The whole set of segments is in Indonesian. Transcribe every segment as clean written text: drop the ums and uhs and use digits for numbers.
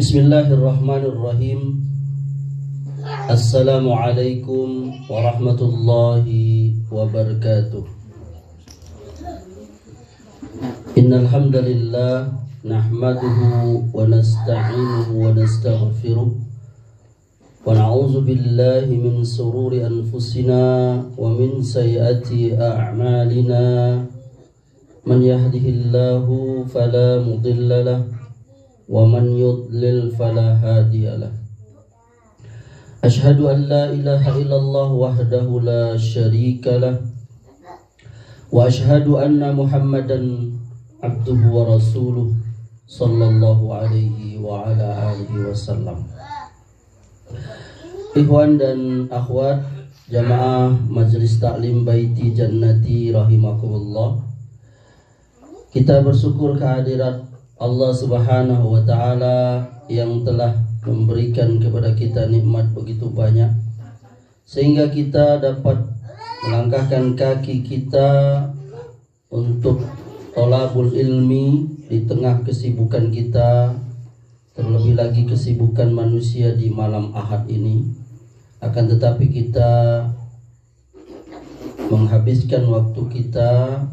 Bismillahirrahmanirrahim. Assalamualaikum warahmatullahi wabarakatuh. Innal hamdalillah nahmaduhu wa nasta'inuhu wa nastaghfiruh wa na'udzu billahi min sururi anfusina wa min sayyiati a'malina. Man yahdihillahu fala mudilla lahu wa man yudlil fala hadiyalah. Ashhadu an la ilaha illallah wahdahu la syarikalah wa ashhadu anna Muhammadan abduhu wa rasuluh sallallahu alaihi wa ala alihi wasallam. Ikhwan dan akhwat jamaah Majelis Taklim Baiti Jannati rahimakumullah, kita bersyukur kehadirat Allah Subhanahu wa Ta'ala yang telah memberikan kepada kita nikmat begitu banyak sehingga kita dapat melangkahkan kaki kita untuk thalabul ilmi di tengah kesibukan kita, terlebih lagi kesibukan manusia di malam Ahad ini. Akan tetapi kita menghabiskan waktu kita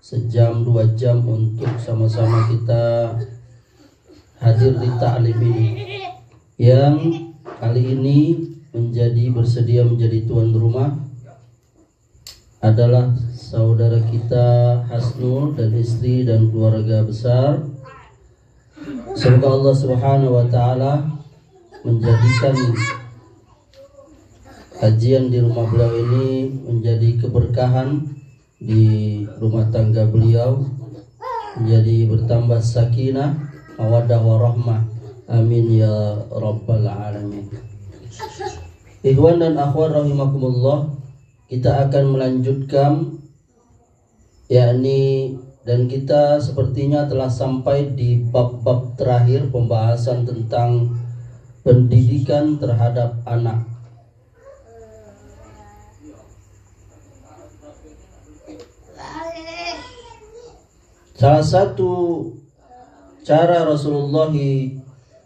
sejam 2 jam untuk sama-sama kita hadir di taklim ini, yang kali ini bersedia menjadi tuan rumah adalah saudara kita Hasnul dan istri dan keluarga besar. Semoga Allah Subhanahu wa Ta'ala menjadikan kajian di rumah beliau ini menjadi keberkahan di rumah tangga beliau, menjadi bertambah sakinah, mawaddah warahmah. Amin ya rabbal alamin. Ikhwan dan akhwat rahimakumullah, kita akan melanjutkan dan kita sepertinya telah sampai di bab-bab terakhir pembahasan tentang pendidikan terhadap anak. Salah satu cara Rasulullah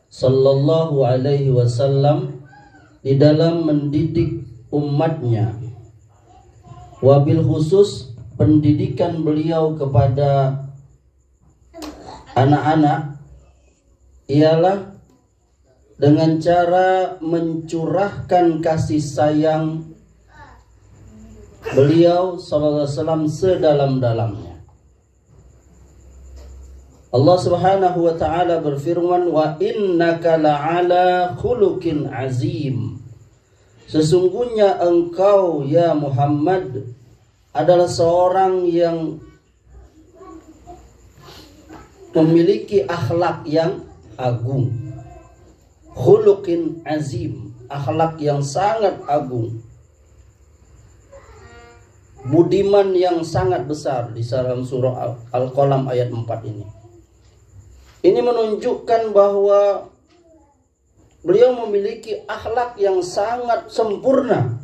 sallallahu alaihi wasallam di dalam mendidik umatnya, wabil khusus pendidikan beliau kepada anak-anak, ialah dengan cara mencurahkan kasih sayang beliau sallallahu alaihi wasallam sedalam-dalamnya. Allah Subhanahu wa Ta'ala berfirman, wa innaka la'ala khuluqin azim. Sesungguhnya engkau ya Muhammad adalah seorang yang memiliki akhlak yang agung. Khuluqin azim, akhlak yang sangat agung, budiman yang sangat besar. Di dalam surah Al-Qalam ayat 4 ini. Ini menunjukkan bahwa beliau memiliki akhlak yang sangat sempurna,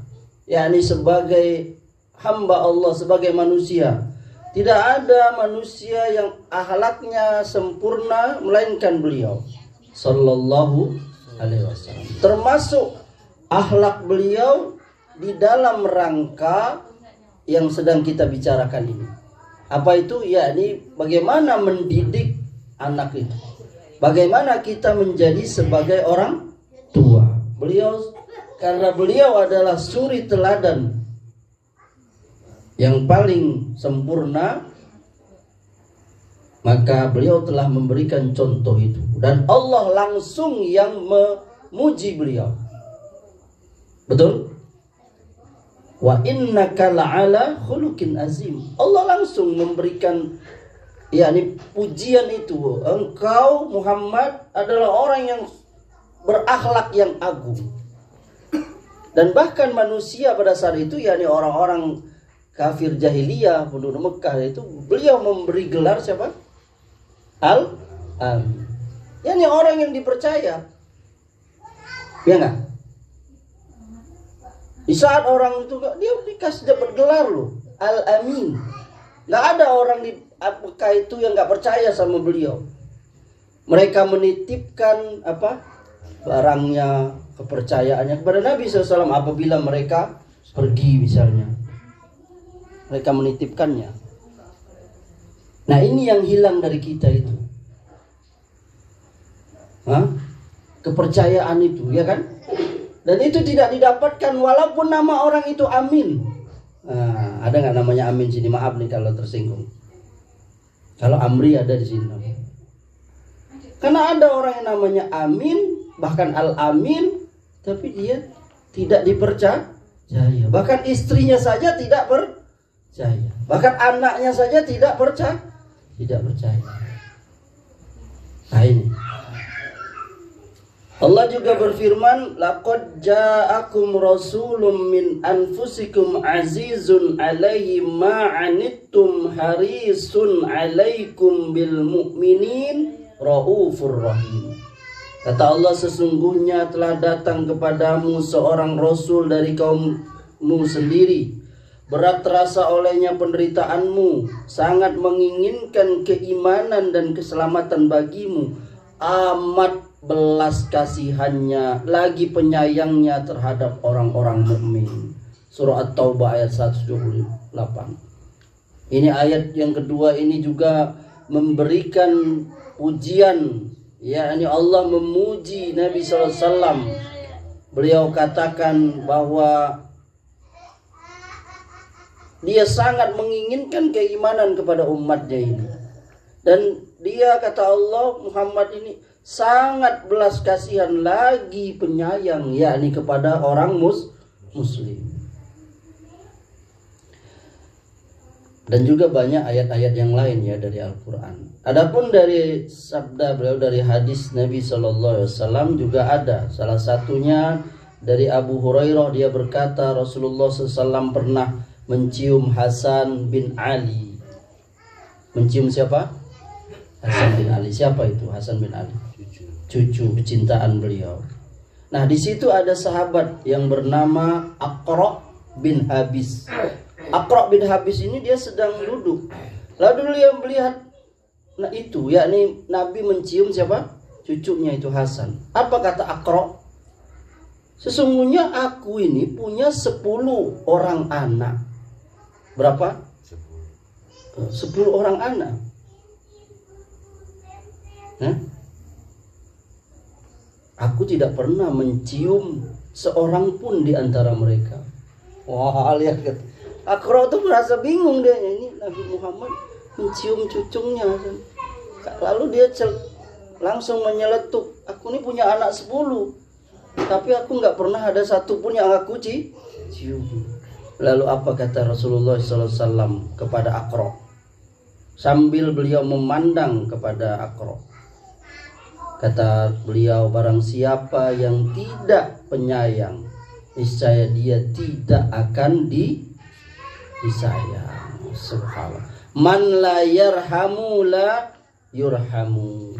yakni sebagai hamba Allah, sebagai manusia. Tidak ada manusia yang akhlaknya sempurna melainkan beliau sallallahu alaihi wasallam. Termasuk akhlak beliau di dalam rangka yang sedang kita bicarakan ini. Apa itu? Yakni bagaimana mendidik anak itu, bagaimana kita menjadi sebagai orang tua. Karena beliau adalah suri teladan yang paling sempurna, maka beliau telah memberikan contoh itu, dan Allah langsung yang memuji beliau. Betul? Wa innaka la'ala khuluqin azim. Allah langsung memberikan pujian itu. Engkau Muhammad adalah orang yang berakhlak yang agung. Dan bahkan manusia pada saat itu, orang-orang kafir jahiliyah penduduk Mekah itu, beliau memberi gelar siapa? Al-Amin. Orang yang dipercaya. Ya enggak? Di saat orang itu dia dikasih dapat gelar loh, Al-Amin. Nggak ada orang di Mekah itu yang nggak percaya sama beliau. Mereka menitipkan apa? Barangnya, kepercayaannya kepada Nabi SAW apabila mereka pergi misalnya. Mereka menitipkannya. Nah, ini yang hilang dari kita itu. Kepercayaan itu, ya kan? Dan itu tidak didapatkan walaupun nama orang itu Amin. Nah, ada nggak namanya Amin sini? Maaf nih kalau tersinggung. Kalau Amri ada di sini. Karena ada orang yang namanya Amin, bahkan Al-Amin, tapi dia tidak dipercaya. Bahkan istrinya saja tidak percaya. Bahkan anaknya saja tidak percaya. Nah ini. Allah juga berfirman, laqad ja'akum rasulun min anfusikum azizun 'alaihi ma 'anittum harisun 'alaikum bil mu'minin raufur rahim. Kata Allah, sesungguhnya telah datang kepadamu seorang rasul dari kaummu sendiri. Berat terasa olehnya penderitaanmu, sangat menginginkan keimanan dan keselamatan bagimu. Amat belas kasihannya, lagi penyayangnya terhadap orang-orang mukmin. Surah At-Taubah ayat 128. Ini ayat yang kedua ini juga memberikan pujian, yakni Allah memuji Nabi SAW. Beliau katakan bahwa dia sangat menginginkan keimanan kepada umatnya ini. Dan dia, kata Allah, Muhammad ini sangat belas kasihan lagi penyayang, yakni kepada orang muslim. Dan juga banyak ayat-ayat yang lain ya dari Al-Quran. Adapun dari sabda beliau, dari hadis Nabi SAW juga ada. Salah satunya dari Abu Hurairah, dia berkata Rasulullah SAW pernah mencium Hasan bin Ali. Mencium siapa? Hasan bin Ali. Siapa itu Hasan bin Ali? Cucu kecintaan beliau. Nah, di situ ada sahabat yang bernama Aqra bin Habis. Aqra bin Habis ini dia sedang duduk. Lalu dia melihat, nah itu, yakni Nabi mencium siapa? Cucunya itu Hasan. Apa kata Aqra? Sesungguhnya aku ini punya 10 orang anak. Berapa? 10 orang anak. Aku tidak pernah mencium seorang pun di antara mereka. Wah, lihat kan. Aqra tuh merasa bingung dia, ini Nabi Muhammad mencium cucunya. Lalu dia langsung menyeletuk, aku ini punya anak 10, tapi aku nggak pernah ada satu pun yang aku cium. Lalu apa kata Rasulullah SAW kepada Aqra? Sambil beliau memandang kepada Aqra, kata beliau, barang siapa yang tidak penyayang, niscaya dia tidak akan disayang. Subhanallah. Man la yarhamu la yurhamu.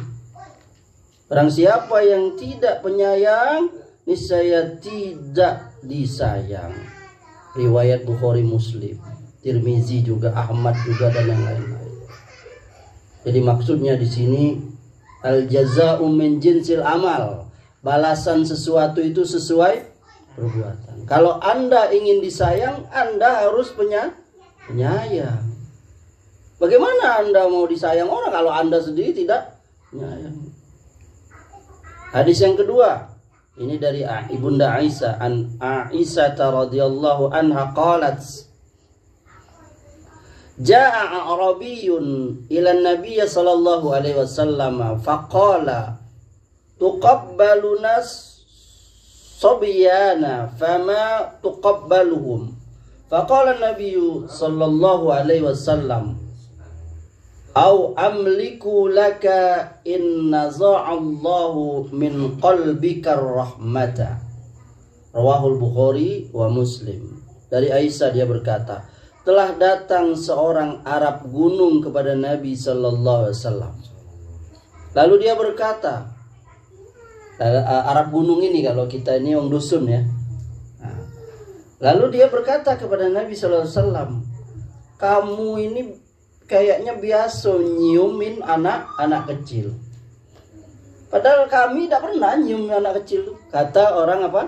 Barang siapa yang tidak penyayang, niscaya tidak disayang. Riwayat Bukhari, Muslim, Tirmizi juga, Ahmad juga, dan yang lain-lain. Jadi maksudnya di sini al-jaza'u min jinsil amal. Balasan sesuatu itu sesuai perbuatan. Kalau Anda ingin disayang, Anda harus penyayang. Bagaimana Anda mau disayang orang kalau Anda sendiri tidak penyayang? Hadis yang kedua, ini dari Ibunda Aisyah, an Aisyah radhiyallahu anha qalat, Ja'a Arabiyyun ila Nabiy sallallahu alaihi wasallam faqala tuqabbaluna sabyana fama tuqabbaluhum. Faqala Nabiy sallallahu alaihi wasallam au amliku laka in naza'allahu min qalbika rahmata. Rawahul Bukhari wa Muslim. Dari Aisyah dia berkata, telah datang seorang Arab gunung kepada Nabi sallallahu alaihi wasallam. Lalu dia berkata, Arab gunung ini kalau kita ini orang dusun ya. Lalu dia berkata kepada Nabi sallallahu alaihi wasallam, kamu ini kayaknya biasa nyiumin anak-anak kecil. Padahal kami tidak pernah nyium anak kecil. Kata orang apa?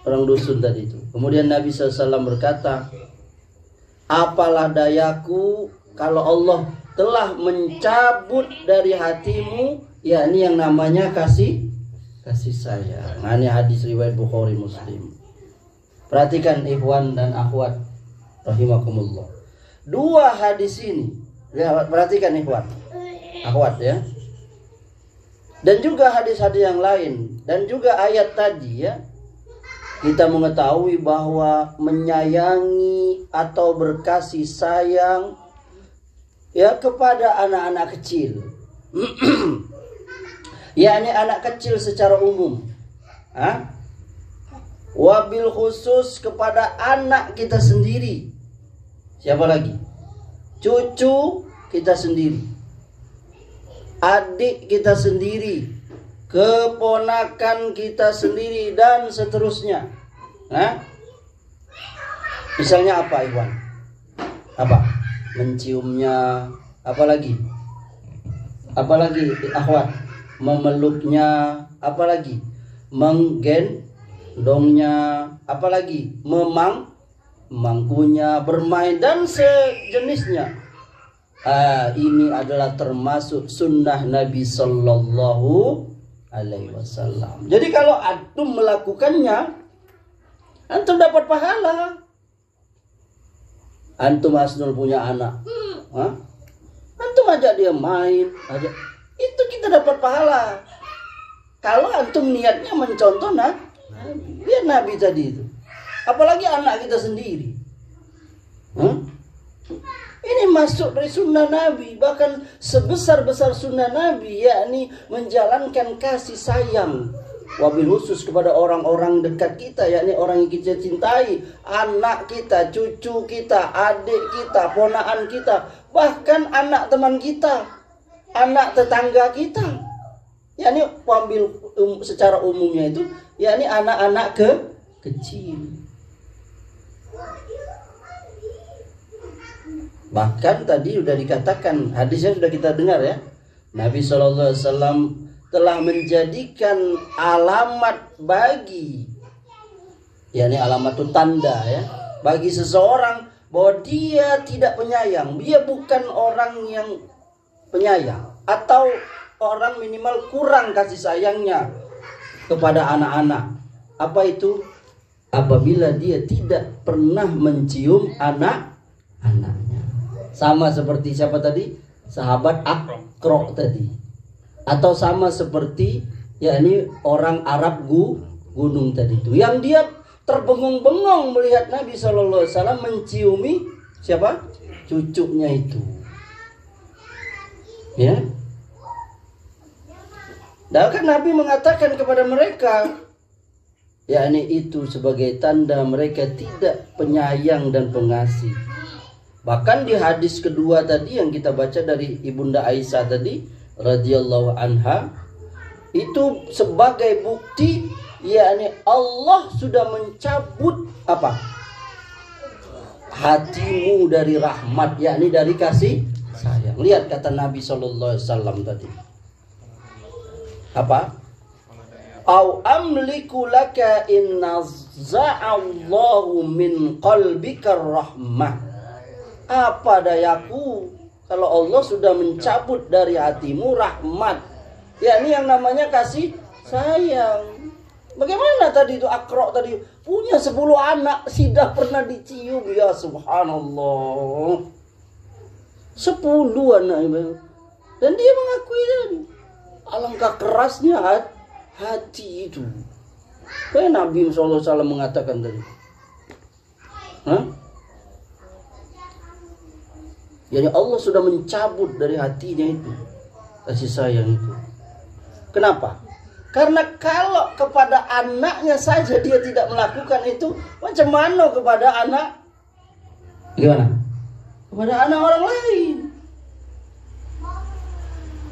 Orang dusun tadi itu. Kemudian Nabi SAW berkata, apalah dayaku kalau Allah telah mencabut dari hatimu, yakni yang namanya kasih sayang. Nah, ini hadis riwayat Bukhari Muslim. Perhatikan ikhwan dan akhwat rahimakumullah. Dua hadis ini, ya, perhatikan ikhwan, akhwat ya. Dan juga hadis-hadis yang lain dan juga ayat tadi ya. Kita mengetahui bahwa menyayangi atau berkasih sayang ya kepada anak-anak kecil. yakni anak kecil secara umum. Wabil khusus kepada anak kita sendiri. Siapa lagi? Cucu kita sendiri, adik kita sendiri, keponakan kita sendiri, dan seterusnya. Misalnya apa, Iwan? Apa? Menciumnya, apalagi? Apalagi, akhwat? Memeluknya, apalagi? Menggendongnya, apalagi? Memangkunya, bermain, dan sejenisnya. Ini adalah termasuk sunnah Nabi Sallallahu Alaihi Wasallam. Jadi kalau antum melakukannya, antum dapat pahala. Antum Hasnul punya anak, antum ajak dia main, itu kita dapat pahala. Kalau antum niatnya mencontoh biar Nabi tadi itu. Apalagi anak kita sendiri. Ini masuk dari sunnah Nabi. Bahkan sebesar-besar sunnah Nabi, yakni menjalankan kasih sayang wabil khusus kepada orang-orang dekat kita, yakni orang yang kita cintai, anak kita, cucu kita, adik kita, ponaan kita, bahkan anak teman kita, anak tetangga kita. Yakni wabil secara umumnya itu, yakni anak-anak kecil. Bahkan tadi sudah dikatakan, hadisnya sudah kita dengar ya. Nabi SAW telah menjadikan alamat bagi, yakni alamat itu tanda ya, bagi seseorang bahwa dia tidak penyayang, dia bukan orang yang penyayang, atau orang minimal kurang kasih sayangnya kepada anak-anak. Apa itu? Apabila dia tidak pernah mencium anak-anaknya. Sama seperti siapa tadi? Sahabat Akro tadi. Atau sama seperti yakni orang Arab gunung tadi itu, yang dia terbengung-bengong melihat Nabi SAW menciumi siapa? Cucunya itu. Ya. Dan kan Nabi mengatakan kepada mereka, yakni itu sebagai tanda mereka tidak penyayang dan pengasih. Bahkan di hadis kedua tadi yang kita baca dari Ibunda Aisyah tadi radhiyallahu anha, itu sebagai bukti yakni Allah sudah mencabut apa? Hatimu dari rahmat, yakni dari kasih sayang. Lihat kata Nabi SAW tadi. Apa? Au amliku laka inna za'allahu min qalbika rahmah. Apa dayaku kalau Allah sudah mencabut dari hatimu rahmat, yakni yang namanya kasih sayang. Bagaimana tadi itu Akro tadi punya 10 anak, tidak pernah dicium, ya subhanallah. 10 anak, dan dia mengakui tadi. Alangkah kerasnya hati itu. Kayak Nabi SAW mengatakan tadi. Jadi Allah sudah mencabut dari hatinya itu kasih sayang itu. Kenapa? Karena kalau kepada anaknya saja dia tidak melakukan itu, macam mana kepada anak? Gimana? Kepada anak orang lain.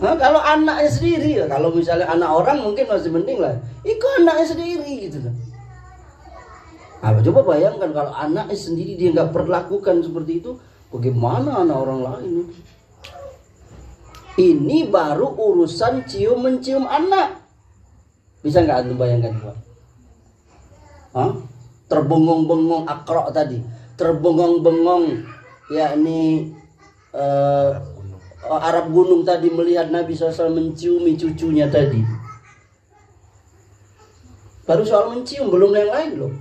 Kalau anaknya sendiri, kalau misalnya anak orang mungkin masih mending lah. Itu anaknya sendiri gitu kan. Coba bayangkan kalau anaknya sendiri dia nggak perlakukan seperti itu. Bagaimana anak orang lain? Ini baru urusan mencium anak. Bisa nggak antum bayangkan, Pak? Terbengong-bengong Aqra tadi, terbengong-bengong yakni Arab gunung tadi melihat Nabi SAW menciumi cucunya tadi. Baru soal mencium, belum yang lain loh.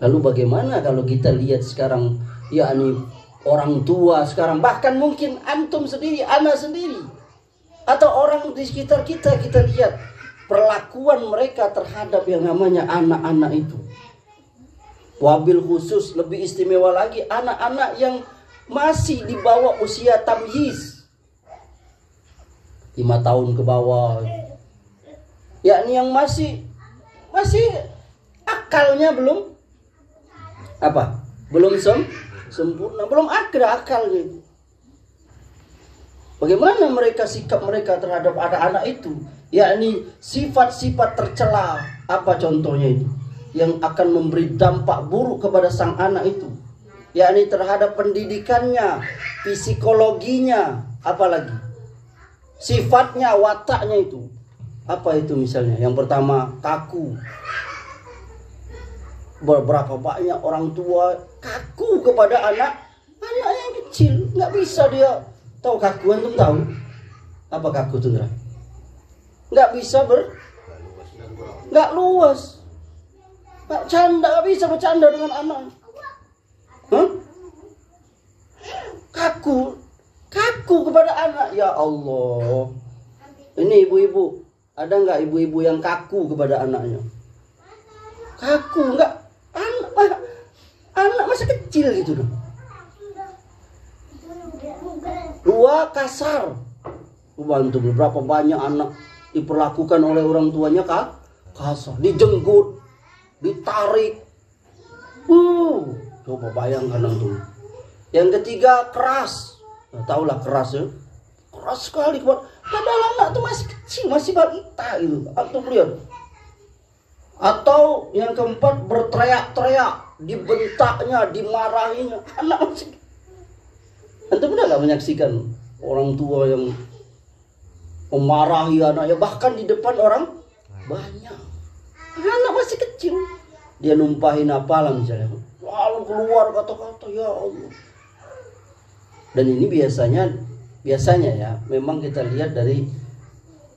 Lalu bagaimana kalau kita lihat sekarang, yakni orang tua sekarang, bahkan mungkin antum sendiri, anak sendiri, atau orang di sekitar kita, kita lihat perlakuan mereka terhadap yang namanya anak-anak itu. Wabil khusus, lebih istimewa lagi anak-anak yang masih di bawah usia tamyiz, 5 tahun ke bawah, yakni yang masih akalnya belum sempurna, belum ada akalnya. Bagaimana sikap mereka terhadap anak-anak itu, yakni sifat-sifat tercela. Apa contohnya itu yang akan memberi dampak buruk kepada sang anak itu, yakni terhadap pendidikannya, psikologinya, apalagi sifatnya, wataknya itu. Apa itu misalnya? Yang pertama, kaku. Berapa banyak orang tua kaku kepada anak yang kecil, nggak bisa dia tahu kaku. Antum tahu apa kaku itu? Nggak bisa nggak luas, nggak bisa bercanda dengan anak. Kaku kepada anak. Ya Allah, ini ibu-ibu, ada nggak ibu-ibu yang kaku kepada anaknya? Kaku nggak? Anak masih kecil gitu dong. 2, kasar. Bantu berapa banyak anak diperlakukan oleh orang tuanya kasar, dijenggut, ditarik. Coba bayangkan antum. Yang ketiga, keras. Nah, tahulah keras ya. Keras sekali. Padahal anak itu masih kecil, masih balita gitu. Antum lihat. Atau yang keempat, berteriak-teriak, dibentaknya, dimarahinya. Anak masih. Antum pernah nggak menyaksikan orang tua yang memarahi anaknya, bahkan di depan orang banyak? Anak masih kecil, dia numpahin apalah misalnya, lalu keluar kata-kata, ya Allah. Dan ini biasanya ya, memang kita lihat dari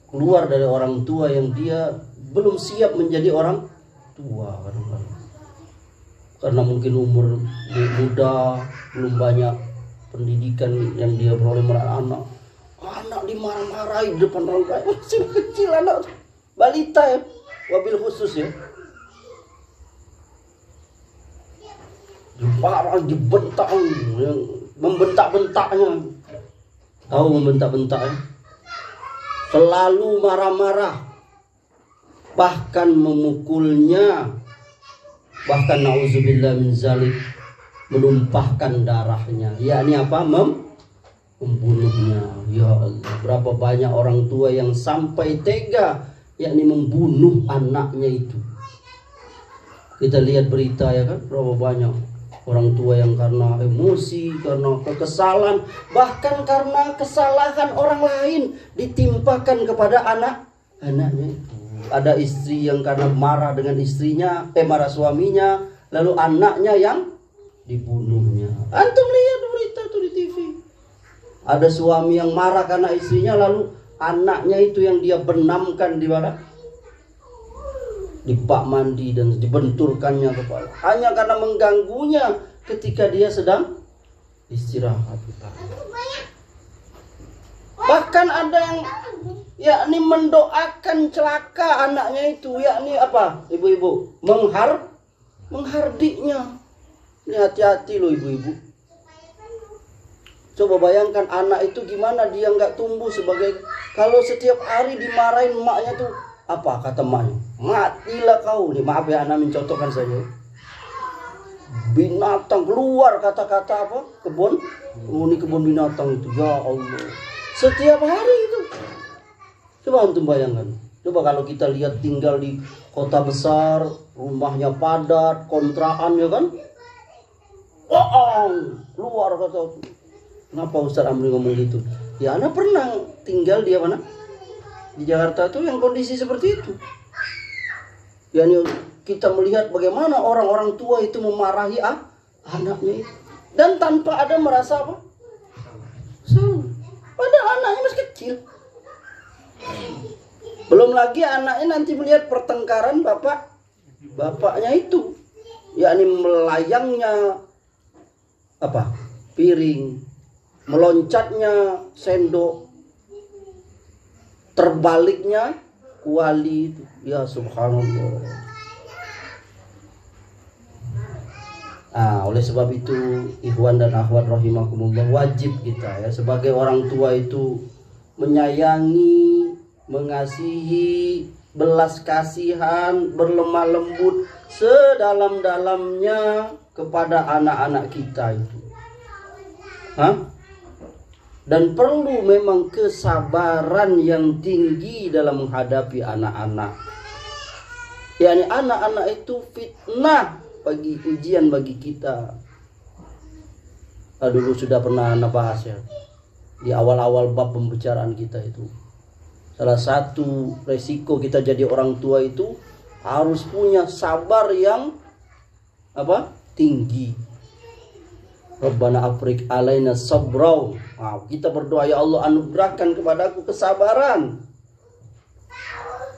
keluar dari orang tua yang dia belum siap menjadi orang tua kadang-kadang. Karena mungkin umur muda, belum banyak pendidikan yang dia peroleh merawat anak. Anak dimarah-marahi di depan orang lain, masih kecil anak, balita ya, wabil khusus ya. Diparah, dibentak, yang membentak-bentaknya. Tahu membentak-bentaknya? Selalu marah-marah, bahkan memukulnya, bahkan nauzubillah min zalik, menumpahkan darahnya, yakni apa? Membunuhnya. Ya Allah, berapa banyak orang tua yang sampai tega, yakni membunuh anaknya itu. Kita lihat berita ya kan, berapa banyak orang tua yang karena emosi, karena kekesalan, bahkan karena kesalahan orang lain ditimpakan kepada anaknya. Ada istri yang karena marah dengan istrinya, marah suaminya, lalu anaknya yang dibunuhnya. Antum lihat berita itu di TV. Ada suami yang marah karena istrinya, lalu anaknya itu yang dia benamkan di mana? Di bak mandi dan dibenturkannya kepala. Hanya karena mengganggunya ketika dia sedang istirahat. Bahkan ada yang yakni mendoakan celaka anaknya itu, yakni apa? Ibu-ibu menghardiknya. Ini hati-hati loh ibu-ibu. Coba bayangkan anak itu gimana dia nggak tumbuh sebagai, kalau setiap hari dimarahin emaknya tuh, apa kata emaknya? Matilah kau. Nih maaf ya, anak mencontohkan saja. Binatang, keluar kata-kata apa? Kebun binatang itu. Ya Allah. Setiap hari itu. Coba antum bayangkan. Coba kalau kita lihat tinggal di kota besar, rumahnya padat, kontrakan ya kan? Keluar kata. Kenapa Ustaz Amri ngomong gitu? Ya, anak pernah tinggal di mana? Di Jakarta tuh yang kondisi seperti itu. Yani kita melihat bagaimana orang-orang tua itu memarahi anaknya itu. Dan tanpa ada merasa apa? Salah. Padahal anaknya masih kecil. Belum lagi anaknya nanti melihat pertengkaran bapaknya itu. Yakni melayangnya apa? Piring, meloncatnya sendok, terbaliknya kuali itu. Ya subhanallah. Oleh sebab itu ikhwan dan akhwat rahimakumullah, wajib kita ya sebagai orang tua itu menyayangi, mengasihi, belas kasihan, berlemah lembut sedalam-dalamnya kepada anak-anak kita itu. Dan perlu memang kesabaran yang tinggi dalam menghadapi anak-anak. Yani anak-anak itu fitnah bagi ujian bagi kita. Dulu sudah pernah bahas ya di awal-awal bab pembicaraan kita itu. Salah satu resiko kita jadi orang tua itu harus punya sabar yang tinggi. Rabbana afrik alaina sabrau. Kita berdoa, ya Allah anugerahkan kepadaku kesabaran.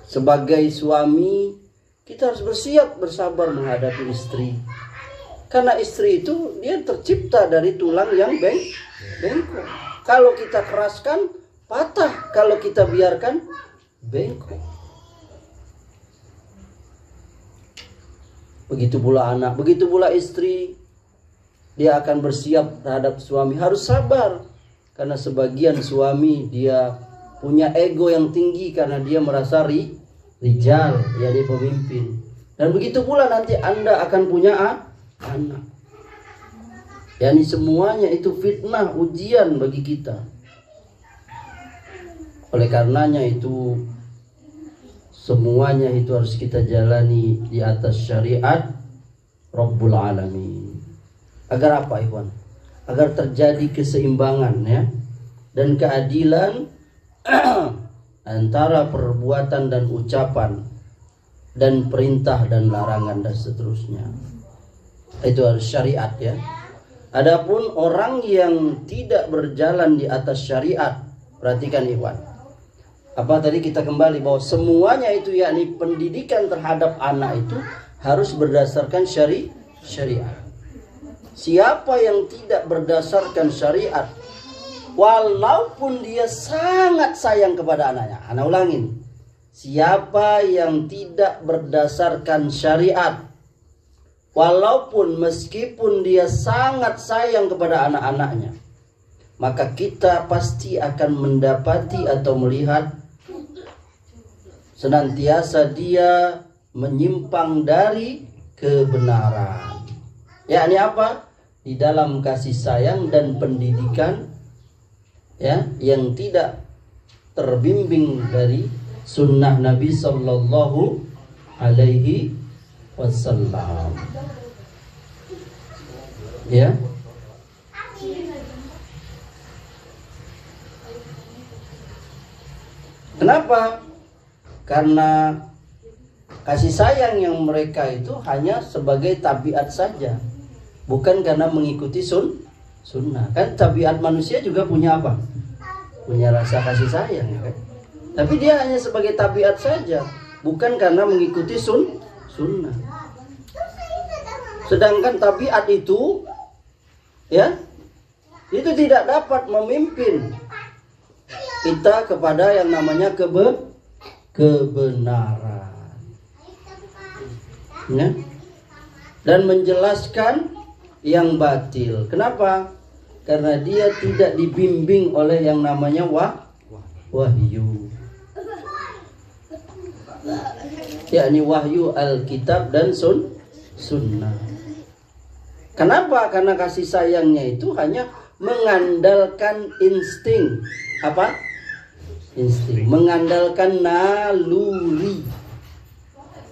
Sebagai suami kita harus bersabar menghadapi istri. Karena istri itu dia tercipta dari tulang yang bengkok. Kalau kita keraskan patah, kalau kita biarkan bengkok. Begitu pula anak, begitu pula istri. Dia akan bersiap terhadap suami, harus sabar. Karena sebagian suami dia punya ego yang tinggi karena dia merasa rijal, jadi pemimpin. Dan begitu pula nanti Anda akan punya anak. Yani semuanya itu fitnah, ujian bagi kita. Oleh karenanya itu semuanya itu harus kita jalani di atas syariat Rabbul Alamin. Agar apa, ikhwan? Agar terjadi keseimbangan ya dan keadilan antara perbuatan dan ucapan dan perintah dan larangan dan seterusnya. Itu harus syariat ya. Adapun orang yang tidak berjalan di atas syariat, perhatikan ikhwan. Apa tadi kita kembali bahwa semuanya itu yakni pendidikan terhadap anak itu harus berdasarkan syariat. Siapa yang tidak berdasarkan syariat, walaupun dia sangat sayang kepada anaknya. Ana ulangin. Siapa yang tidak berdasarkan syariat, walaupun meskipun dia sangat sayang kepada anak-anaknya, maka kita pasti akan mendapati atau melihat senantiasa dia menyimpang dari kebenaran. Yakni apa? Di dalam kasih sayang dan pendidikan ya yang tidak terbimbing dari sunnah Nabi Sallallahu Alaihi Wasallam. Ya. Kenapa? Karena kasih sayang yang mereka itu hanya sebagai tabiat saja, bukan karena mengikuti sunnah. Kan tabiat manusia juga punya apa? Punya rasa kasih sayang kan? Tapi dia hanya sebagai tabiat saja, bukan karena mengikuti sunnah. Sedangkan tabiat itu ya itu tidak dapat memimpin kita kepada yang namanya kebenaran ya? Dan menjelaskan yang batil. Kenapa? Karena dia tidak dibimbing oleh yang namanya wahyu. Yakni wahyu Alkitab dan sunnah. Kenapa? Karena kasih sayangnya itu hanya mengandalkan insting. Apa? Insting. Mengandalkan naluri,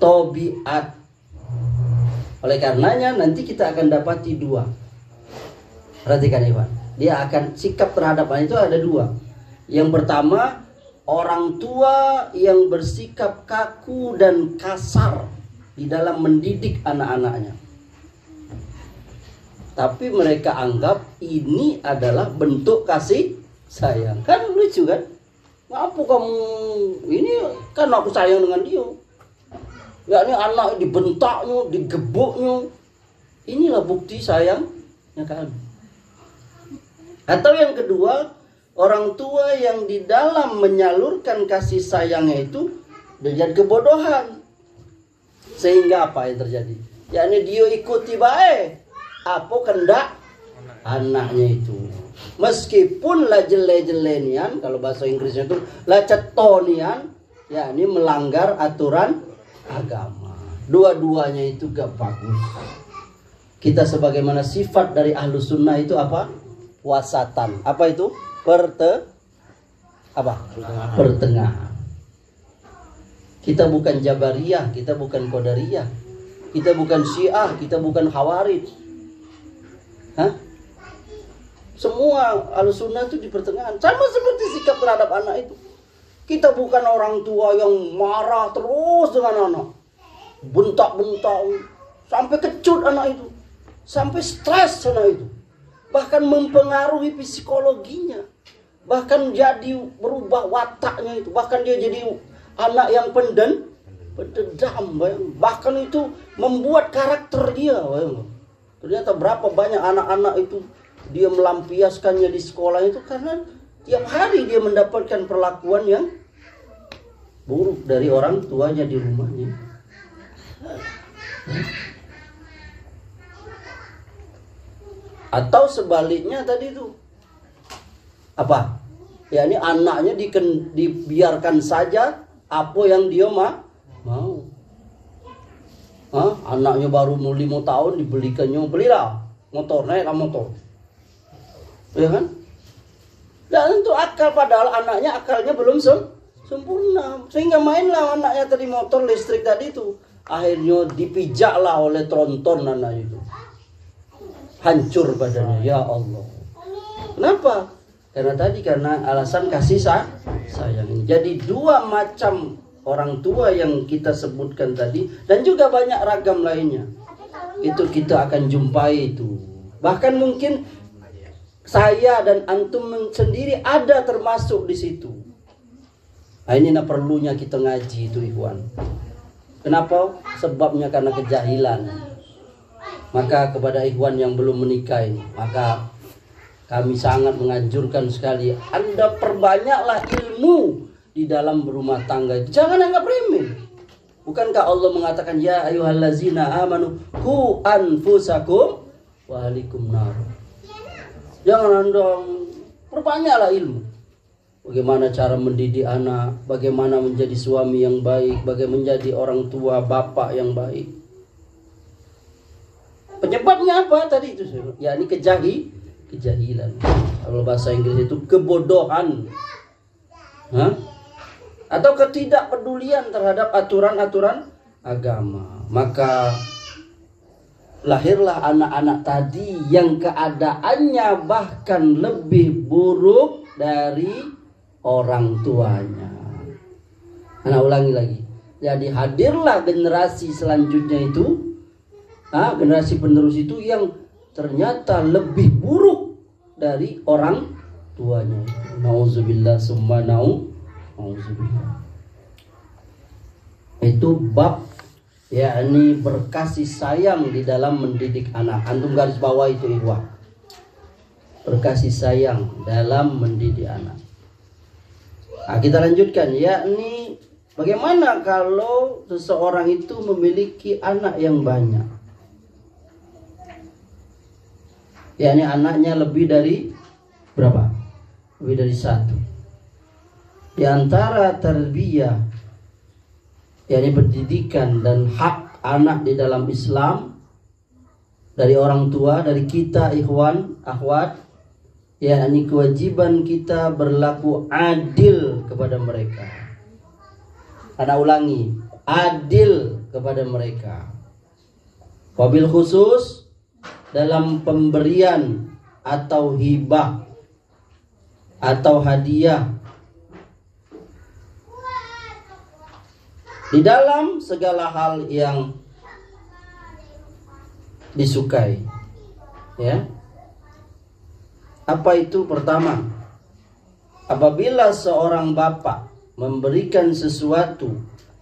tabiat. Oleh karenanya nanti kita akan dapati dua. Perhatikan Iwan. Dia akan sikap terhadap itu ada dua. Yang pertama, orang tua yang bersikap kaku dan kasar di dalam mendidik anak-anaknya. Tapi mereka anggap ini adalah bentuk kasih sayang. Kan lucu kan? Ngapa kamu, ini kan aku sayang dengan dia. Ya ini anak dibentaknya, digebuknya. Inilah bukti sayangnya kan. Atau yang kedua, orang tua yang di dalam menyalurkan kasih sayangnya itu dengan kebodohan. Sehingga apa yang terjadi? Yakni dia ikuti baik apa kehendak anaknya itu. Meskipun lah jele-jelenian, kalau bahasa Inggrisnya itu lah cetonian, yakni melanggar aturan agama. Dua-duanya itu gak bagus. Kita sebagaimana sifat dari Ahlus Sunnah itu apa? Wasatan. Apa itu? Pertengahan. Kita bukan Jabariyah, kita bukan Qadariyah, kita bukan Syiah, kita bukan Khawarij. Hah? Semua Ahlus Sunnah itu di pertengahan. Sama seperti sikap terhadap anak itu. Kita bukan orang tua yang marah terus dengan anak, bentak-bentak sampai kecut anak itu, sampai stres anak itu, bahkan mempengaruhi psikologinya, bahkan jadi berubah wataknya itu, bahkan dia jadi anak yang pendendam, bahkan itu membuat karakter dia. Ternyata berapa banyak anak-anak itu dia melampiaskannya di sekolah itu karena tiap hari dia mendapatkan perlakuan yang buruk dari orang tuanya di rumahnya. Atau sebaliknya tadi itu apa? Ya ini anaknya dibiarkan saja apa yang dia mau. Anaknya baru mau 5 tahun dibelikannya, belilah motor, naiklah motor. Ya kan? Dan itu akal, padahal anaknya akalnya belum sempurna. Sehingga mainlah anaknya tadi motor listrik tadi itu. Akhirnya dipijaklah oleh tronton anak itu. Hancur badannya, ya Allah. Kenapa? Karena alasan kasih sayang ini. Jadi dua macam orang tua yang kita sebutkan tadi, dan juga banyak ragam lainnya. Itu kita akan jumpai itu. Bahkan mungkin saya dan antum sendiri ada termasuk di situ. Nah, ini perlunya kita ngaji itu, ikhwan. Kenapa? Sebabnya karena kejahilan. Maka kepada ikhwan yang belum menikah ini, maka kami sangat menganjurkan sekali, Anda perbanyaklah ilmu di dalam berumah tangga itu. Jangan anggap remeh. Bukankah Allah mengatakan, ya ayyuhallazina amanu qu anfusakum wa ahlikum nar. Jangan Anda perbanyaklah ilmu. Bagaimana cara mendidik anak, bagaimana menjadi suami yang baik, bagaimana menjadi orang tua, bapak yang baik. Penyebabnya apa tadi itu? Ya ini kejahilan. Kalau bahasa Inggris itu kebodohan. Atau ketidakpedulian terhadap aturan-aturan agama. Maka lahirlah anak-anak tadi yang keadaannya bahkan lebih buruk dari orang tuanya. Anak ulangi lagi. Jadi hadirlah generasi selanjutnya itu, generasi penerus itu yang ternyata lebih buruk dari orang tuanya. Nauzubillah summa nauzubillah. Itu bab yakni berkasih sayang di dalam mendidik anak. Antum garis bawah itu, ikhwah. Berkasih sayang dalam mendidik anak. Nah, kita lanjutkan, yakni bagaimana kalau seseorang itu memiliki anak yang banyak. Yakni anaknya lebih dari berapa? Lebih dari 1. Di antara tarbiyah, yakni pendidikan dan hak anak di dalam Islam dari orang tua, dari kita ikhwan, akhwat, yakni kewajiban kita berlaku adil kepada mereka. Ana ulangi, adil kepada mereka. Wabil khusus dalam pemberian atau hibah atau hadiah di dalam segala hal yang disukai. Ya. Apa itu? Pertama, apabila seorang bapak memberikan sesuatu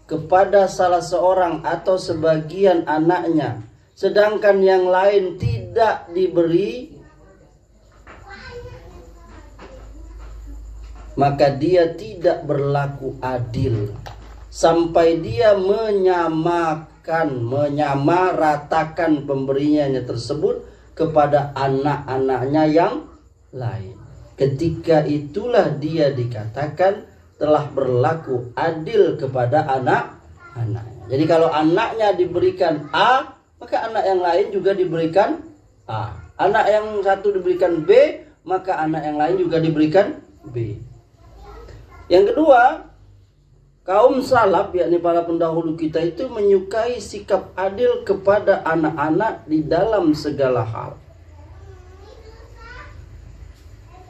kepada salah seorang atau sebagian anaknya, sedangkan yang lain tidak diberi, maka dia tidak berlaku adil sampai dia menyamaratakan pemberiannya tersebut kepada anak-anaknya yang lain. Ketika itulah dia dikatakan telah berlaku adil kepada anak-anaknya. Jadi kalau anaknya diberikan A, maka anak yang lain juga diberikan A. Anak yang satu diberikan B, maka anak yang lain juga diberikan B. Yang kedua, kaum salaf, yakni para pendahulu kita itu menyukai sikap adil kepada anak-anak di dalam segala hal.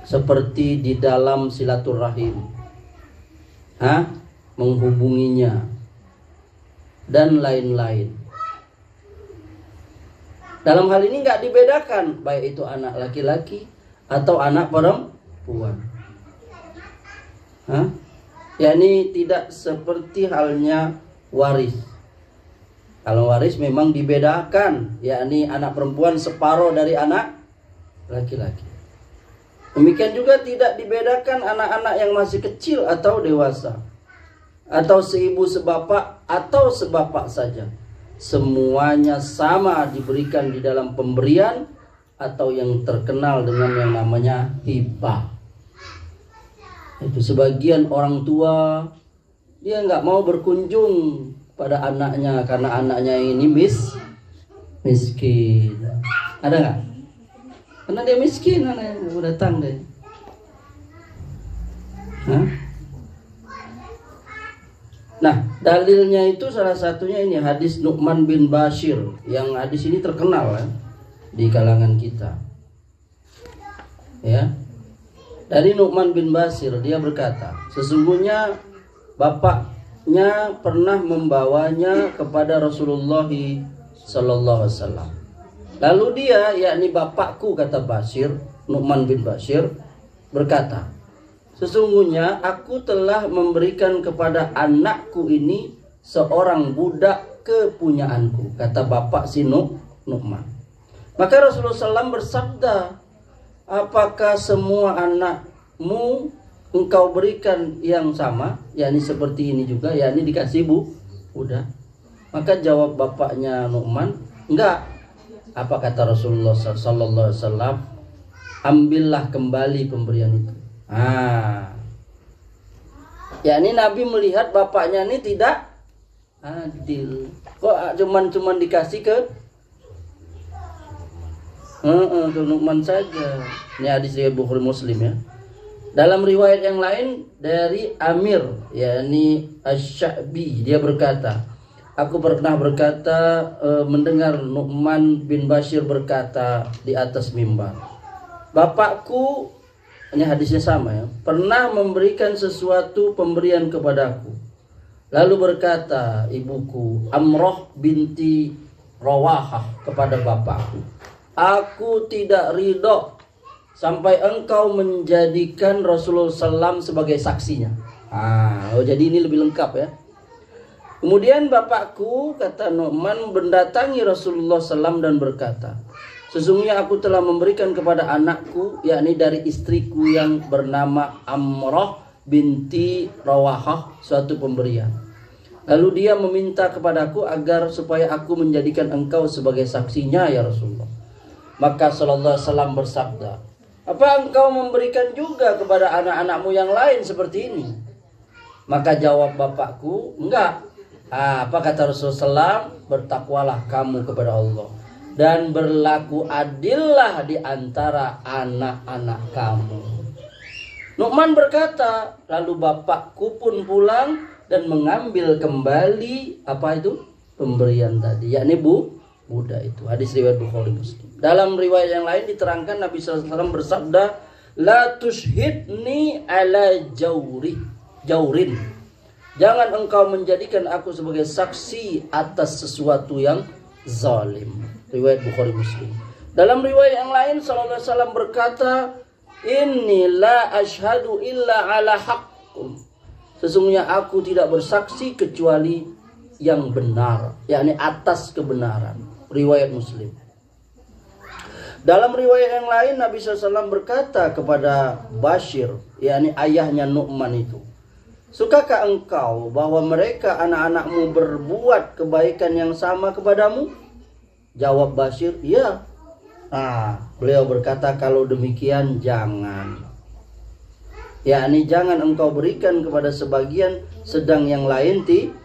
Seperti di dalam silaturahim, menghubunginya, dan lain-lain. Dalam hal ini nggak dibedakan, baik itu anak laki-laki atau anak perempuan. Yakni tidak seperti halnya waris. Kalau waris memang dibedakan, yakni anak perempuan separuh dari anak laki-laki. Demikian juga tidak dibedakan anak-anak yang masih kecil atau dewasa, atau seibu sebapak atau sebapak saja. Semuanya sama diberikan di dalam pemberian atau yang terkenal dengan yang namanya hibah. Itu sebagian orang tua dia nggak mau berkunjung pada anaknya karena anaknya ini miskin. Ada nggak? Karena dia miskin, anaknya udah datang deh. Nah, dalilnya itu salah satunya ini hadis Nu'man bin Bashir, yang hadis ini terkenal di kalangan kita. Ya. Dari Nu'man bin Bashir, dia berkata, sesungguhnya bapaknya pernah membawanya kepada Rasulullah sallallahu alaihi wasallam. Lalu dia, yakni bapakku, kata Bashir, Nu'man bin Bashir, berkata, sesungguhnya aku telah memberikan kepada anakku ini seorang budak kepunyaanku, kata bapak si Nu'man. Maka Rasulullah SAW bersabda, apakah semua anakmu engkau berikan yang sama, yakni seperti ini juga, yakni dikasih budak? Maka jawab bapaknya Nu'man, enggak. Apa kata Rasulullah sallallahu alaihi wasallam? Ambillah kembali pemberian itu. Yakni Nabi melihat bapaknya ini tidak adil. Kok cuman dikasih ke Nu'man saja. Ini hadis riwayat Bukhari Muslim ya. Dalam riwayat yang lain dari Amir, yakni Asy-Sya'bi, dia berkata, aku pernah mendengar Nu'man bin Bashir berkata di atas mimbar, bapakku, ini hadisnya sama ya, pernah memberikan sesuatu pemberian kepadaku. Lalu berkata ibuku Amroh binti Rawahah kepada bapakku, aku tidak ridho sampai engkau menjadikan Rasulullah SAW sebagai saksinya. Jadi ini lebih lengkap ya. Kemudian bapakku, kata Nu'man, mendatangi Rasulullah SAW dan berkata, sesungguhnya aku telah memberikan kepada anakku, yakni dari istriku yang bernama Amroh binti Rawahah, suatu pemberian. Lalu dia meminta kepadaku agar supaya aku menjadikan engkau sebagai saksinya ya Rasulullah. Maka sallallahu alaihi wasallam bersabda, apa engkau memberikan juga kepada anak-anakmu yang lain seperti ini? Maka jawab bapakku, enggak. Apa kata Rasulullah SAW? Bertakwalah kamu kepada Allah dan berlaku adillah di antara anak-anak kamu. Nu'man berkata, lalu bapakku pun pulang dan mengambil kembali apa itu? Pemberian tadi, yakni budak itu. Hadis riwayat Bukhari Muslim. Dalam riwayat yang lain diterangkan Nabi SAW bersabda, la tushhidni ala jaurin. Jangan engkau menjadikan aku sebagai saksi atas sesuatu yang zalim. Riwayat Bukhari Muslim. Dalam riwayat yang lain sallallahu alaihi wasallam berkata, inni la ashhadu illa ala haqq. Sesungguhnya aku tidak bersaksi kecuali yang benar, yakni atas kebenaran. Riwayat Muslim. Dalam riwayat yang lain Nabi SAW berkata kepada Bashir, yakni ayahnya Nu'man itu, sukakah engkau bahwa mereka anak-anakmu berbuat kebaikan yang sama kepadamu? Jawab Bashir, ya. Beliau berkata, kalau demikian jangan. Yakni jangan engkau berikan kepada sebagian sedang yang lain tidak.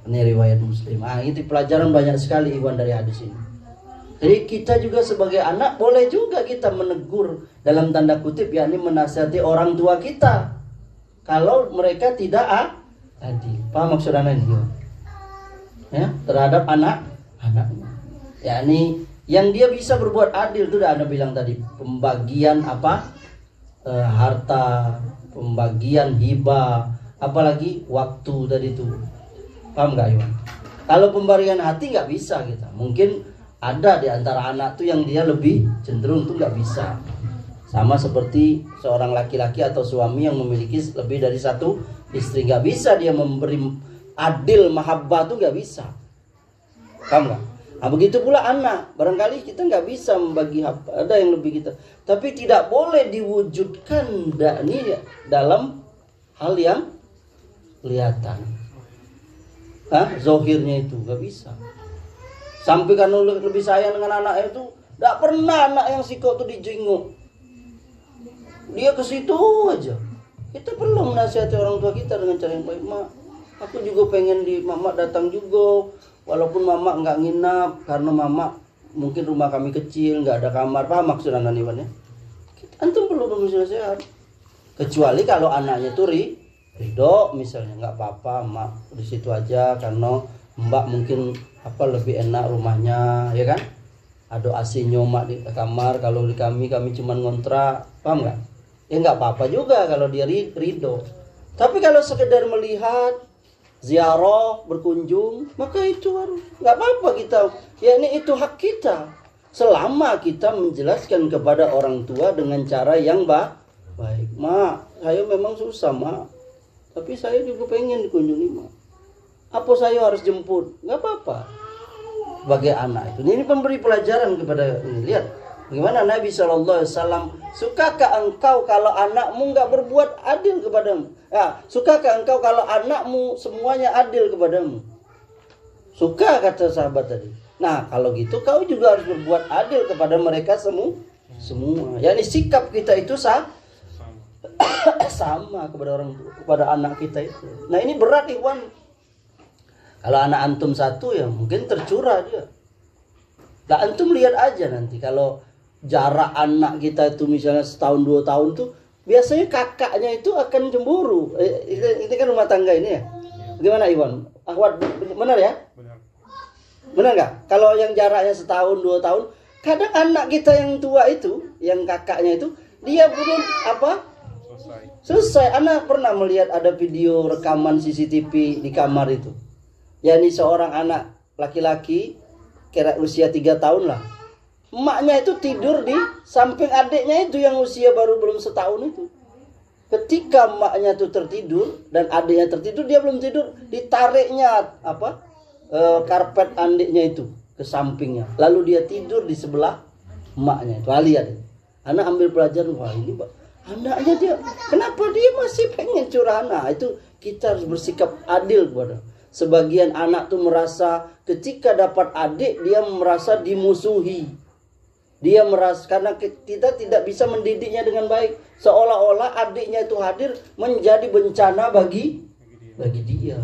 Ini riwayat Muslim. Itu pelajaran banyak sekali Iwan dari hadis ini. Jadi kita juga sebagai anak boleh juga kita menegur dalam tanda kutip, yakni menasihati orang tua kita kalau mereka tidak adil. Paham maksud Anda ini? Ya, terhadap anak-anaknya. Yakni yang dia bisa berbuat adil itu udah Anda bilang tadi, pembagian harta, pembagian hibah, apalagi waktu tadi itu. Paham gak Iwan? Kalau pemberian hati nggak bisa kita. Mungkin ada di antara anak tuh yang dia lebih cenderung tuh nggak bisa. Sama seperti seorang laki-laki atau suami yang memiliki lebih dari satu istri, nggak bisa dia memberi adil mahabbah tuh nggak bisa. Paham nggak? Nah, begitu pula anak, barangkali kita nggak bisa membagi ada yang lebih kita, tapi tidak boleh diwujudkan ini dalam hal yang kelihatan. Zohirnya itu nggak bisa. Sampai kan lebih sayang dengan anaknya itu, nggak pernah anak yang siko tuh dijenguk. Dia ke situ aja. Kita perlu menasihati orang tua kita dengan cara yang baik. Mak, aku juga pengen di mama datang juga. Walaupun mama nggak nginap karena mama mungkin rumah kami kecil, nggak ada kamar. Paham maksud Anda nih, Bang? Antum perlu nasihat. Kecuali kalau anaknya tuh ridho, misalnya nggak apa-apa, mak di situ aja karena mbak mungkin lebih enak rumahnya, ya kan? Ada AC-nya mak di kamar, kalau di kami cuman ngontrak, paham nggak? Ya nggak apa-apa juga kalau dia ridho. Tapi kalau sekedar melihat, ziarah, berkunjung, maka itu harus nggak apa-apa kita. Ya ini itu hak kita. Selama kita menjelaskan kepada orang tua dengan cara yang baik. Mak, saya memang susah mak, tapi saya juga pengen dikunjungi mak. Apa saya harus jemput? Nggak apa-apa. Sebagai anak itu, ini pemberi pelajaran kepada ini. Lihat bagaimana Nabi SAW. Sukakah engkau kalau anakmu nggak berbuat adil kepadamu? Sukakah engkau kalau anakmu semuanya adil kepadamu? Suka, kata sahabat tadi. Nah kalau gitu kau juga harus berbuat adil kepada mereka semua. Yani sikap kita itu sama kepada anak kita itu. Nah ini berat Ikhwan. Kalau anak antum satu ya mungkin tercurah dia. Nah antum lihat aja nanti kalau jarak anak kita itu misalnya setahun 2 tahun tuh biasanya kakaknya itu akan cemburu. Ini kan rumah tangga ini ya. Gimana Iwan? Ahwat benar ya? Benar nggak? Kalau yang jaraknya setahun 2 tahun, kadang anak kita yang tua itu, yang kakaknya itu, dia belum selesai. Anak pernah melihat ada video rekaman CCTV di kamar itu. Yani seorang anak laki-laki kira usia 3 tahun lah. Emaknya itu tidur di samping adiknya itu yang usia baru belum setahun itu. Ketika emaknya itu tertidur dan adiknya tertidur, dia belum tidur, ditariknya karpet adiknya itu ke sampingnya. Lalu dia tidur di sebelah emaknya itu. Lihat. Anak ambil pelajaran, wah ini anaknya dia, kenapa dia masih pengen curah? Nah itu kita harus bersikap adil kepada. Sebagian anak tuh merasa ketika dapat adik dia merasa dimusuhi. Dia merasa karena kita tidak bisa mendidiknya dengan baik. Seolah-olah adiknya itu hadir menjadi bencana bagi dia.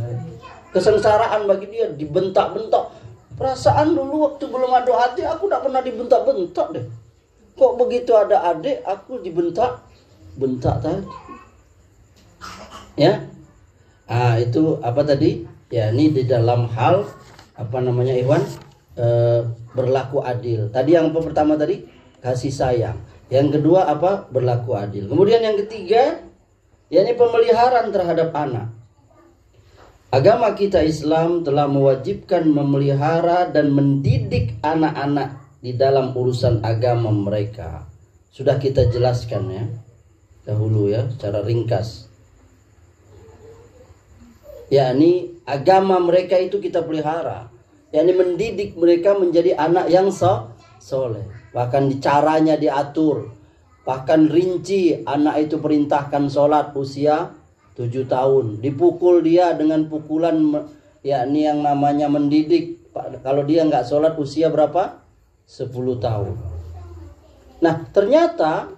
Kesengsaraan bagi dia, dibentak-bentak. Perasaan dulu waktu belum ada adik aku tidak pernah dibentak-bentak deh. Kok begitu ada adik aku dibentak tadi. Ya. Itu apa tadi? Ya ini di dalam hal Iwan berlaku adil. Tadi yang pertama tadi kasih sayang. Yang kedua berlaku adil. Kemudian yang ketiga, yakni pemeliharaan terhadap anak. Agama kita Islam telah mewajibkan memelihara dan mendidik anak-anak di dalam urusan agama mereka. Sudah kita jelaskan ya dahulu ya secara ringkas. Yakni agama mereka itu kita pelihara. Yakni mendidik mereka menjadi anak yang soleh. Bahkan caranya diatur. Bahkan rinci, anak itu perintahkan sholat usia 7 tahun. Dipukul dia dengan pukulan, yakni yang namanya mendidik. Kalau dia nggak sholat usia berapa? 10 tahun. Nah ternyata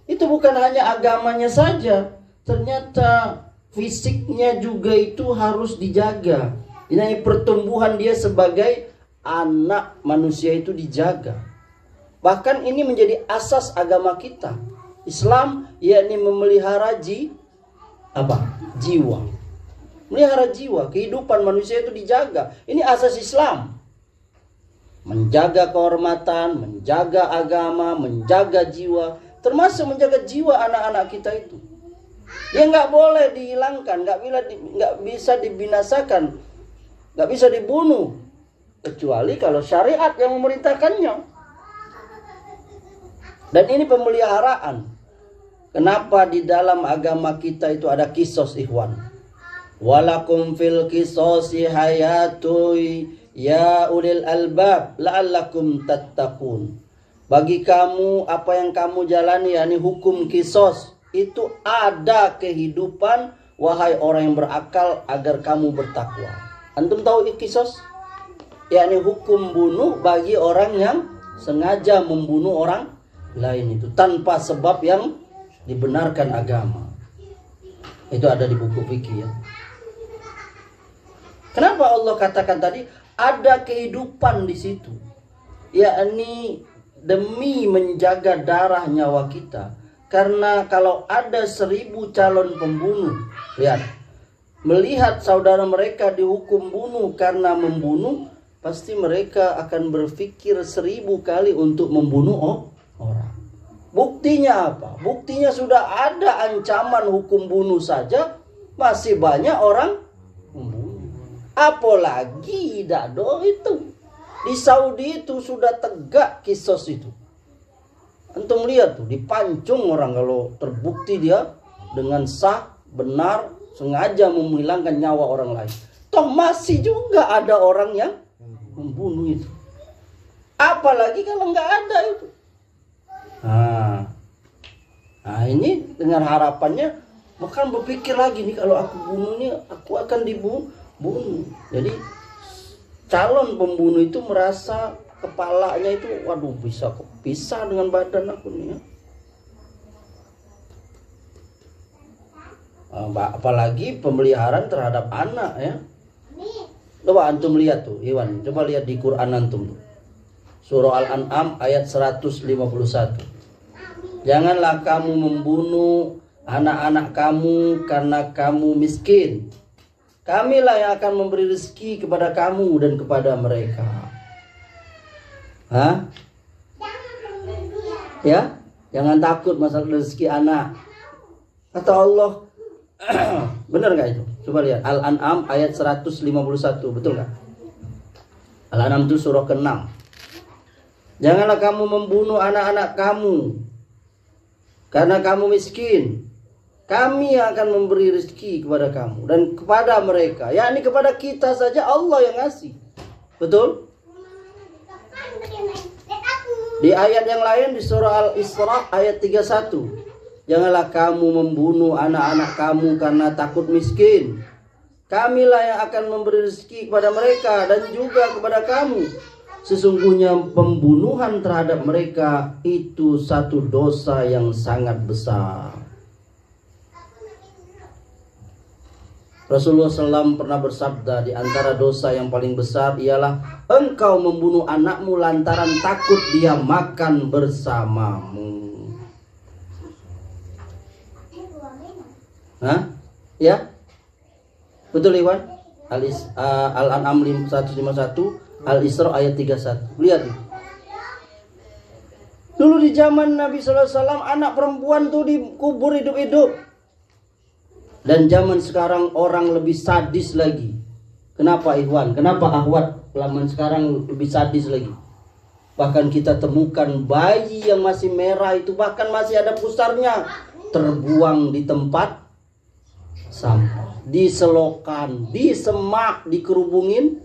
itu bukan hanya agamanya saja. Ternyata fisiknya juga itu harus dijaga. Ini pertumbuhan dia sebagai anak manusia itu dijaga. Bahkan ini menjadi asas agama kita. Islam yakni memelihara jiwa. Melihara jiwa, kehidupan manusia itu dijaga. Ini asas Islam. Menjaga kehormatan, menjaga agama, menjaga jiwa, termasuk menjaga jiwa anak-anak kita itu. Dia nggak boleh dihilangkan, nggak bisa dibinasakan, nggak bisa dibunuh, kecuali kalau syariat yang memerintahkannya. Dan ini pemeliharaan. Kenapa di dalam agama kita itu ada kisos, ikhwan? Walakum fil kisosi hayatui ya ulil albab la'allakum tattaqun. Bagi kamu apa yang kamu jalani, yakni hukum kisos, itu ada kehidupan wahai orang yang berakal agar kamu bertakwa. Antum tahu kisos? Yakni hukum bunuh bagi orang yang sengaja membunuh orang lain itu tanpa sebab yang dibenarkan agama. Itu ada di buku fikih ya. Kenapa Allah katakan tadi ada kehidupan di situ? Yakni demi menjaga darah nyawa kita. Karena kalau ada 1000 calon pembunuh, lihat, melihat saudara mereka dihukum bunuh karena membunuh, pasti mereka akan berpikir 1000 kali untuk membunuh orang. Buktinya apa? Buktinya sudah ada ancaman hukum bunuh saja, masih banyak orang membunuh. Apalagi dado itu. Di Saudi itu sudah tegak kisos itu. Antum lihat tuh, dipancung orang kalau terbukti dia dengan sah, benar, sengaja menghilangkan nyawa orang lain. Toh masih juga ada orang yang membunuh itu. Apalagi kalau nggak ada itu. Nah ini dengan harapannya bahkan berpikir lagi nih, kalau aku bunuh nih aku akan dibunuh. Jadi calon pembunuh itu merasa kepalanya itu, waduh, bisa kok pisah dengan badan aku nih ya. Apalagi pemeliharaan terhadap anak ya. Coba antum lihat tuh, Iwan, coba lihat di Quran antum tuh. Surah Al-An'am ayat 151. Janganlah kamu membunuh anak-anak kamu karena kamu miskin. Kamilah yang akan memberi rezeki kepada kamu dan kepada mereka. Ya, jangan takut masalah rezeki anak. Kata Allah, benar nggak itu? Coba lihat Al-An'am ayat 151, betul nggak? Al-An'am itu surah ke-6. Janganlah kamu membunuh anak-anak kamu karena kamu miskin. Kami yang akan memberi rezeki kepada kamu dan kepada mereka. Yakni kepada kita saja Allah yang ngasih. Betul? Di ayat yang lain di surah Al-Isra ayat 31. Janganlah kamu membunuh anak-anak kamu karena takut miskin. Kamilah yang akan memberi rezeki kepada mereka dan juga kepada kamu. Sesungguhnya pembunuhan terhadap mereka itu satu dosa yang sangat besar. Rasulullah SAW pernah bersabda, di antara dosa yang paling besar ialah engkau membunuh anakmu lantaran takut dia makan bersamamu. Ya? Betul Iwan? Al-An'am 151, Al-Isra ayat 31. Lihat nih. Dulu di zaman Nabi SAW anak perempuan tuh dikubur hidup-hidup. Dan zaman sekarang orang lebih sadis lagi. Kenapa Ikhwan? Kenapa Ahwat zaman sekarang lebih sadis lagi? Bahkan kita temukan bayi yang masih merah itu bahkan masih ada pusarnya terbuang di tempat sampah, di selokan, di semak, dikerubungin.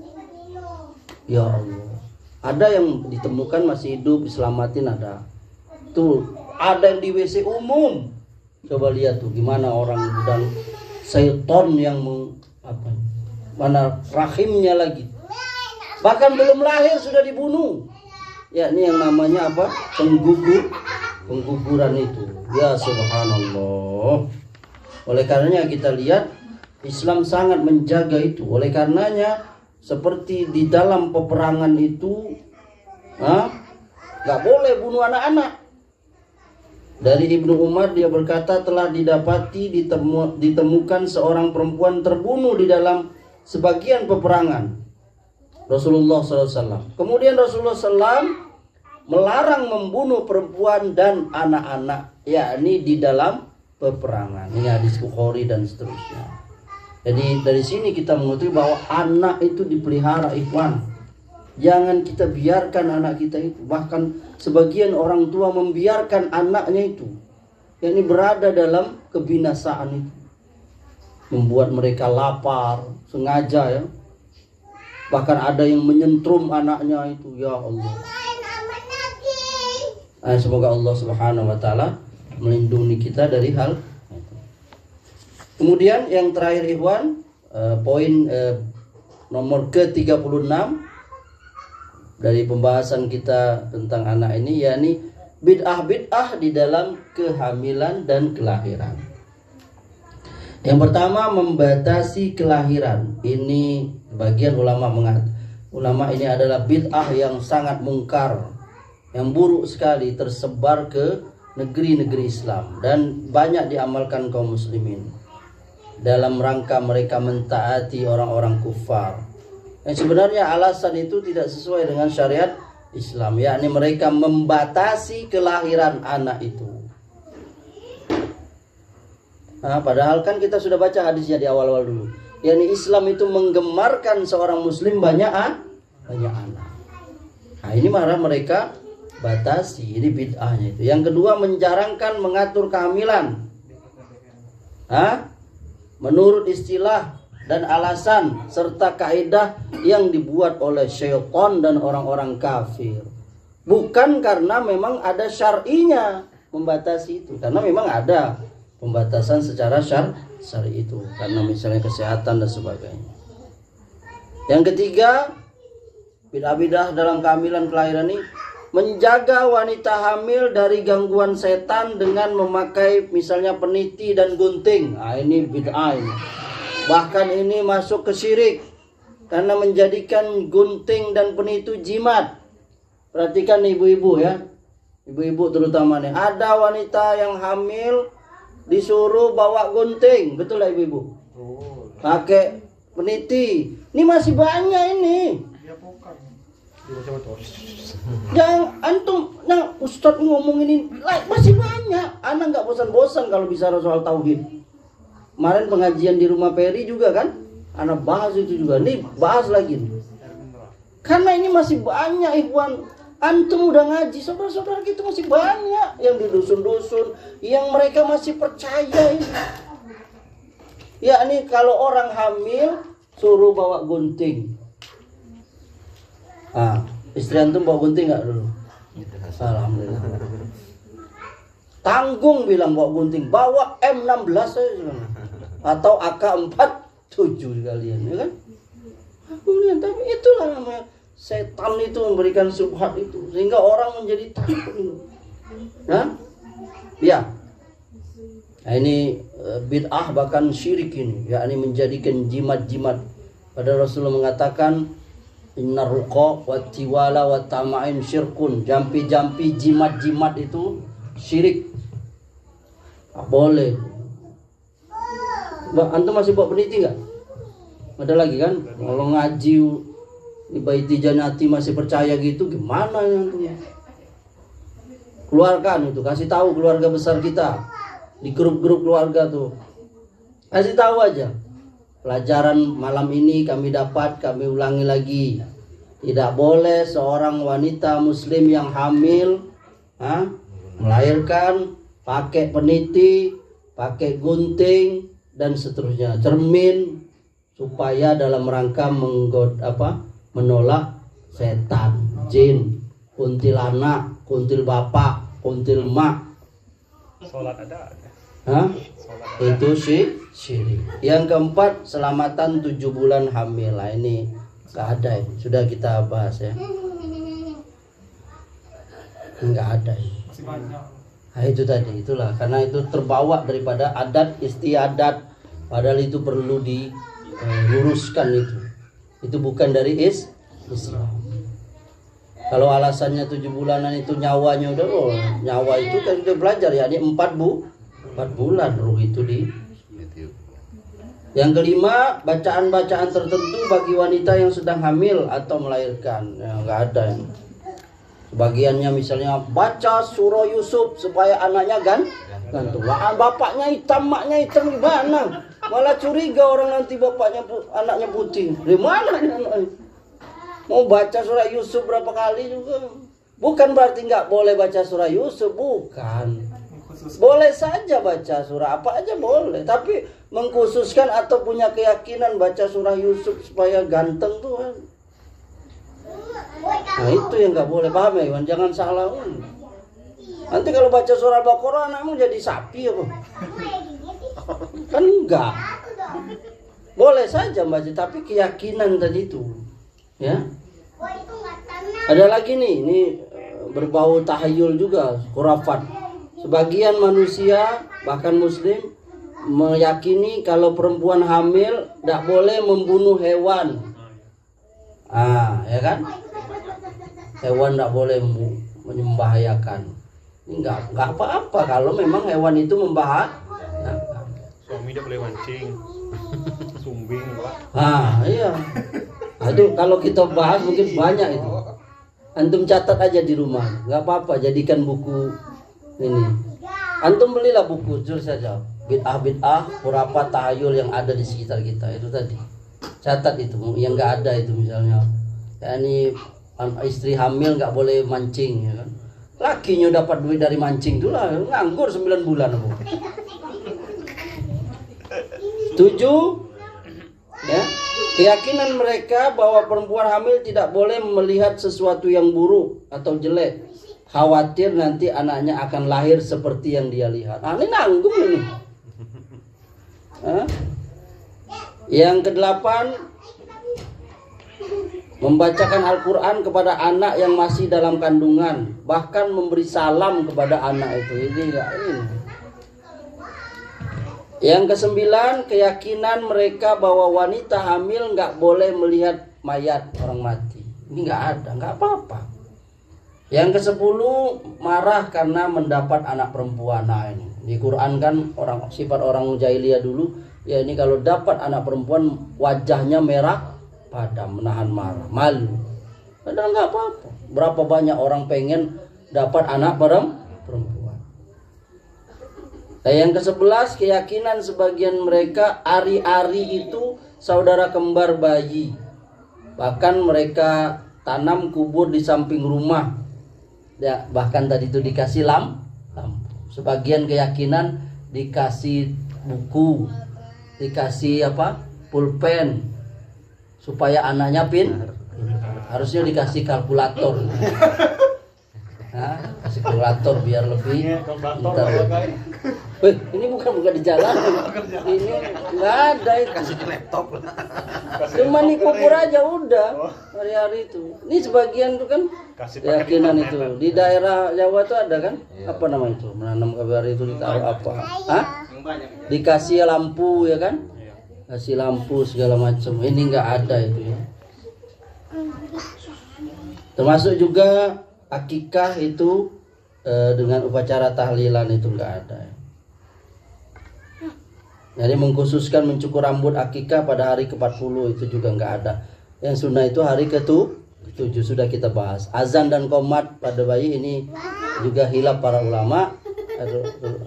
Ya Allah. Ada yang ditemukan masih hidup, diselamatin ada. Tuh, ada yang di WC umum. Coba lihat tuh gimana orang dan syaitan yang mana rahimnya lagi. Bahkan belum lahir sudah dibunuh. Ya, ini yang namanya apa? Pengguguran itu. Ya subhanallah. Oleh karenanya kita lihat Islam sangat menjaga itu. Oleh karenanya seperti di dalam peperangan itu nggak boleh bunuh anak-anak. Dari Ibnu Umar dia berkata telah ditemukan seorang perempuan terbunuh di dalam sebagian peperangan Rasulullah SAW. Kemudian Rasulullah SAW melarang membunuh perempuan dan anak-anak, yakni di dalam peperangan. Ini hadis Bukhari dan seterusnya. Jadi dari sini kita mengetahui bahwa anak itu dipelihara, Ikhwan. Jangan kita biarkan anak kita itu. Bahkan sebagian orang tua membiarkan anaknya itu, yakni berada dalam kebinasaan itu. Membuat mereka lapar sengaja ya. Bahkan ada yang menyentrum anaknya itu, ya Allah. Semoga Allah Subhanahu wa taala melindungi kita dari hal itu. Kemudian yang terakhir Ikhwan, poin nomor ke-36 dari pembahasan kita tentang anak ini, yakni bid'ah-bid'ah di dalam kehamilan dan kelahiran. Yang pertama, membatasi kelahiran. Ini bagian ulama ini adalah bid'ah yang sangat mungkar, yang buruk sekali, tersebar ke negeri-negeri Islam dan banyak diamalkan kaum muslimin dalam rangka mereka mentaati orang-orang kufar. Yang sebenarnya alasan itu tidak sesuai dengan syariat Islam, yakni mereka membatasi kelahiran anak itu. Padahal kan kita sudah baca hadisnya di awal-awal dulu, yakni Islam itu menggemarkan seorang muslim banyak anak. Ini marah mereka batasi, ini bid'ahnya itu. Yang kedua, menjarangkan mengatur kehamilan menurut istilah dan alasan serta kaidah yang dibuat oleh syaitan dan orang-orang kafir. Bukan karena memang ada syar'inya membatasi itu, karena memang ada pembatasan secara syar'i itu, karena misalnya kesehatan dan sebagainya. Yang ketiga, bid'ah-bid'ah dalam kehamilan kelahiran ini menjaga wanita hamil dari gangguan setan dengan memakai misalnya peniti dan gunting. Ini bid'ah ini. Bahkan ini masuk ke syirik karena menjadikan gunting dan peniti jimat. Perhatikan ibu-ibu ya. Ibu-ibu terutama nih. Ada wanita yang hamil disuruh bawa gunting, betul lah ibu-ibu? Pakai peniti. Ini masih banyak ini. Jangan antum, Ustadz ngomong ini masih banyak. Anak nggak bosan-bosan kalau bicara soal tauhid. Kemarin pengajian di rumah Peri juga kan, anak bahas itu juga. Nih bahas lagi. Karena ini masih banyak Ikhwan. Antum udah ngaji, saudara-saudara kita masih banyak yang di dusun-dusun, yang mereka masih percaya ini. Ya ini kalau orang hamil suruh bawa gunting. Istri antum bawa gunting nggak dulu? Alhamdulillah. Tanggung bilang bawa gunting, bawa M16 saja atau AK-47 kalian, ya kan? Tapi itulah namanya. Setan itu memberikan syubhat itu sehingga orang menjadi takut. Ya. Nah, ini bid'ah bahkan syirik ini, yakni menjadikan jimat-jimat. Padahal Rasulullah mengatakan innar ruqa wa tiwala wa tama'in syirkun. Jampi-jampi jimat-jimat itu syirik. Boleh. Antum masih bawa peniti enggak? Ada lagi kan? Kalau ngaji di Baiti Janati masih percaya gitu, gimana yang tuh? Keluarkan itu, kasih tahu keluarga besar kita di grup-grup keluarga tuh, kasih tahu aja. pelajaran malam ini kami ulangi lagi. Tidak boleh seorang wanita muslim yang hamil melahirkan pakai peniti, pakai gunting dan seterusnya, cermin, supaya dalam rangka menolak setan, jin, kuntilanak, kuntil bapak, kuntil mak. Sholat ada. Itu syirik. Yang keempat, selamatan 7 bulan hamil. Nah, ini nggak ada ini. Sudah kita bahas ya. Nggak ada ini. Nah, itu tadi, itulah karena itu terbawa daripada adat istiadat, padahal itu perlu diluruskan itu bukan dari Islam. Kalau alasannya 7 bulanan itu nyawanya udah nyawa itu kan sudah belajar ya, ini 4 bulan ruh itu di. Yang kelima, bacaan-bacaan tertentu bagi wanita yang sedang hamil atau melahirkan. Ya, nggak ada yang. Sebagiannya misalnya baca surah Yusuf supaya anaknya gantung. Bapaknya hitam, maknya hitam, gimana? Malah curiga orang nanti anaknya putih. Dari mana ini anaknya? Mau baca surah Yusuf berapa kali juga. Bukan berarti nggak boleh baca surah Yusuf, bukan. Boleh saja baca surah apa aja boleh, tapi mengkhususkan atau punya keyakinan baca surah Yusuf supaya ganteng tuh. Nah itu yang nggak boleh, paham ya Iwan? Jangan salah. Nanti kalau baca surah Al-Baqarah anakmu jadi sapi apa? Kan enggak. Boleh saja baca, tapi keyakinan tadi itu, ya. Ada lagi nih, ini berbau tahayul juga, khurafat. Sebagian manusia bahkan muslim meyakini kalau perempuan hamil tidak boleh membunuh hewan. Ya kan? Hewan tidak boleh membahayakan. Ini enggak apa-apa kalau memang hewan itu membahayakan. Suami dia boleh mancing. Sumbing, Pak. Iya. Aduh, kalau kita bahas mungkin banyak itu. Antum catat aja di rumah, nggak apa-apa, jadikan buku ini. Antum belilah buku, jujur saja. Bid'ah, khurafat, tahayul yang ada di sekitar kita itu tadi. Catat itu, yang nggak ada itu misalnya. Ya ini istri hamil nggak boleh mancing, ya kan? Lakinya dapat duit dari mancing itulah, nganggur 9 bulan aku. 7, ya. Keyakinan mereka bahwa perempuan hamil tidak boleh melihat sesuatu yang buruk atau jelek. Khawatir nanti anaknya akan lahir seperti yang dia lihat. Ini nanggung ini. Yang ke-8, membacakan Al-Quran kepada anak yang masih dalam kandungan. Bahkan memberi salam kepada anak itu. Ini enggak ini. Yang ke-9, keyakinan mereka bahwa wanita hamil nggak boleh melihat mayat orang mati. Ini nggak ada, nggak apa-apa. Yang ke-10, marah karena mendapat anak perempuan. Nah ini di Quran kan sifat orang jahiliyah dulu, ya ini kalau dapat anak perempuan wajahnya merah padam, menahan marah, malu. Padahal nggak apa-apa. Berapa banyak orang pengen dapat anak perempuan. Nah, yang ke-11, keyakinan sebagian mereka ari-ari itu saudara kembar bayi. Bahkan mereka tanam kubur di samping rumah. Ya, bahkan tadi itu dikasih lampu. Sebagian keyakinan dikasih buku, dikasih pulpen supaya anaknya harusnya dikasih kalkulator. Kasih kalkulator biar lebih pintar. Ini bukan di jalan. Ini nggak ada itu. Kasih ke laptop. Cuma dikubur aja udah hari-hari itu. Ini sebagian tuh kan keyakinan itu. Di daerah Jawa tuh ada kan? Apa nama itu? Menanam kabar itu ditaruh apa? Dikasih lampu ya kan? Kasih lampu segala macam. Ini nggak ada itu ya. Termasuk juga akikah itu dengan upacara tahlilan itu nggak ada. Jadi mengkhususkan mencukur rambut akikah pada hari ke-40 itu juga nggak ada. Yang sunnah itu hari ke-7 sudah kita bahas. Azan dan qomat pada bayi ini juga hilaf para ulama.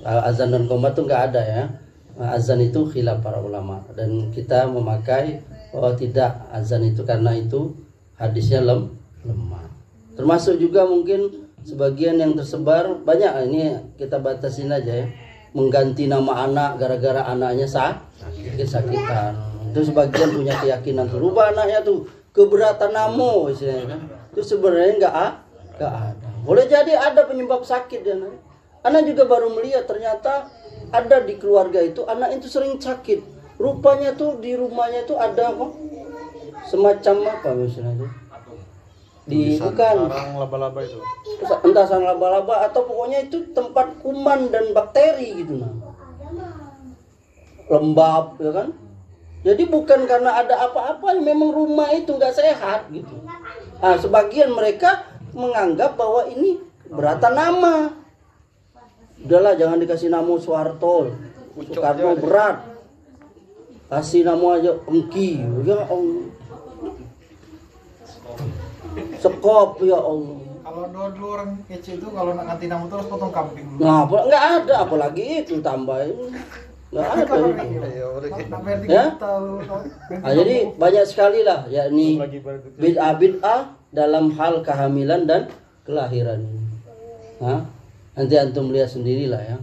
Azan dan qomat itu nggak ada ya. azan itu khilaf para ulama, dan kita memakai bahwa tidak, azan itu karena itu hadisnya lemah. Termasuk juga mungkin sebagian yang tersebar banyak, ini kita batasin aja ya, mengganti nama anak gara-gara anaknya sakit-sakitan. Itu sebagian punya keyakinan tuh, rubah anaknya tuh keberatan namo istilahnya kan. Itu sebenarnya nggak ada. Boleh jadi ada penyebab sakit ya. Anak juga baru melihat ternyata ada di keluarga itu anak itu sering sakit. Rupanya tuh di rumahnya itu ada apa? Semacam apa misalnya itu? Bukan sarang laba-laba itu. Entah sarang laba-laba atau pokoknya itu tempat kuman dan bakteri gitu nah. Lembab ya kan? Jadi bukan karena ada apa-apa, memang rumah itu nggak sehat gitu. Nah, sebagian mereka menganggap bahwa ini beratan nama. Udahlah jangan dikasih nama Soeharto, Soekarno berat. Kasih nama aja Engki, ya Allah. Sekop ya Allah. Kalau dulu orang kecil itu kalau nak ganti nama terus potong kambing dulu. Nah, nggak ada, apalagi itu tambahin. Nggak ada itu. Ya? Nah, jadi banyak sekali lah yakni bid'ah dalam hal kehamilan dan kelahiran ini. Nah, nanti antum lihat sendirilah ya.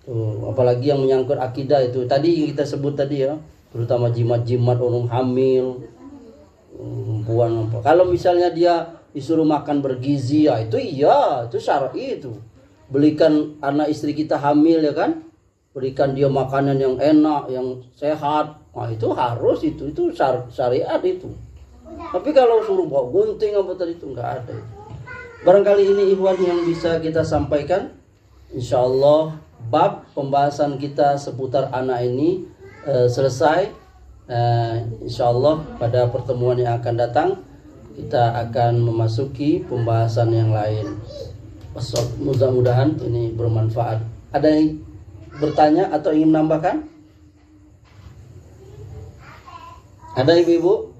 Tuh, apalagi yang menyangkut akidah itu tadi yang kita sebut tadi ya, terutama jimat-jimat orang hamil, perempuan apa. Kalau misalnya dia disuruh makan bergizi ya itu syar'i itu. Belikan anak istri kita hamil ya kan, berikan dia makanan yang enak, yang sehat. Nah, itu harus itu syariat itu. Tapi kalau suruh bawa gunting apa tadi itu enggak ada itu. Barangkali ini ikhwan yang bisa kita sampaikan. Insyaallah bab pembahasan kita seputar anak ini selesai. Insyaallah pada pertemuan yang akan datang kita akan memasuki pembahasan yang lain. Mudah-mudahan ini bermanfaat. Ada yang bertanya atau ingin menambahkan? Ada ibu-ibu?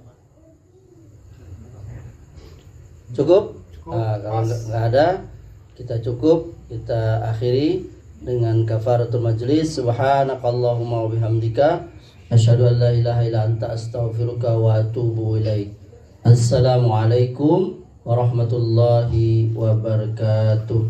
Cukup? Nah, kalau nggak ada, kita cukup. Kita akhiri dengan kafaratul majlis. Subhanakallahumma wa bihamdika asyhadu an la ilaha illa anta astaghfiruka wa atubu ilaik. Assalamualaikum warahmatullahi wabarakatuh.